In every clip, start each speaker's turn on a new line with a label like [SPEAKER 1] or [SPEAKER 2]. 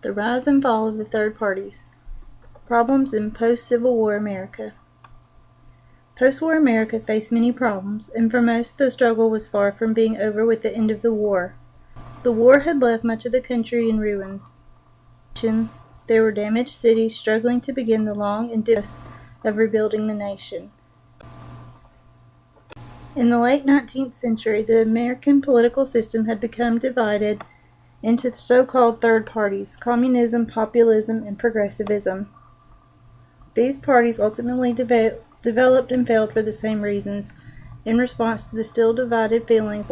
[SPEAKER 1] The rise and fall of the third parties. Problems in post-Civil War America. Post-war America faced many problems, and for most the struggle was far from being over with the end of the war. The war had left much of the country in ruins. There were damaged cities struggling to begin the long and difficult process of rebuilding the nation. In the late 19th century, the American political system had become divided into the so-called third parties: communism, populism, and progressivism. These parties ultimately developed and failed for the same reasons, in response to the still divided feeling.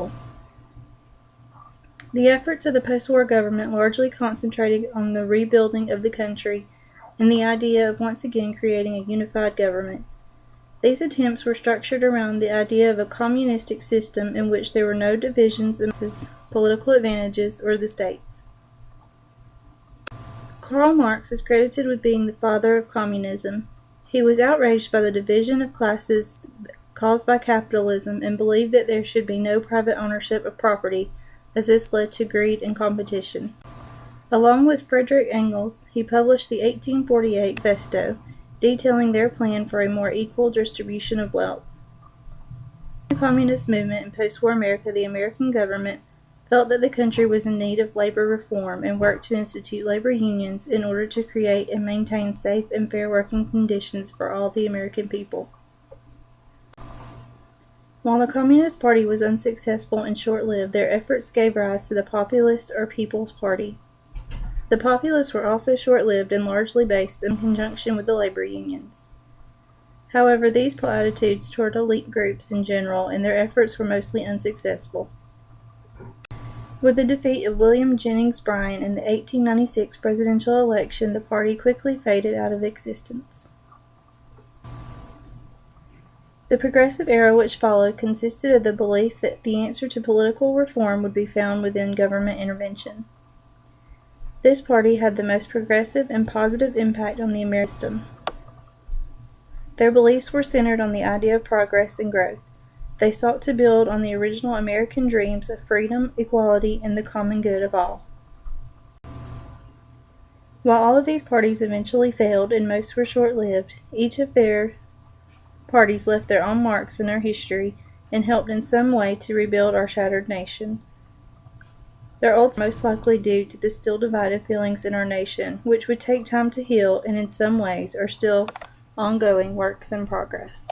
[SPEAKER 1] The efforts of the post-war government largely concentrated on the rebuilding of the country and the idea of once again creating a unified government. These attempts were structured around the idea of a communistic system in which there were no divisions in political advantages or the states. Karl Marx is credited with being the father of communism. He was outraged by the division of classes caused by capitalism and believed that there should be no private ownership of property, as this led to greed and competition. Along with Friedrich Engels, he published the 1848 Manifesto, detailing their plan for a more equal distribution of wealth. In the communist movement in post-war America, the American government felt that the country was in need of labor reform and worked to institute labor unions in order to create and maintain safe and fair working conditions for all the American people. While the Communist Party was unsuccessful and short-lived, their efforts gave rise to the Populist or People's Party. The Populists were also short-lived and largely based in conjunction with the labor unions. However, these attitudes toward elite groups in general, and their efforts were mostly unsuccessful. With the defeat of William Jennings Bryan in the 1896 presidential election, the party quickly faded out of existence. The progressive era which followed consisted of the belief that the answer to political reform would be found within government intervention. This party had the most progressive and positive impact on the American system. Their beliefs were centered on the idea of progress and growth. They sought to build on the original American dreams of freedom, equality, and the common good of all. While all of these parties eventually failed and most were short-lived, each of their parties left their own marks in our history and helped in some way to rebuild our shattered nation. Their ultimate most likely due to the still divided feelings in our nation, which would take time to heal and in some ways are still ongoing works in progress.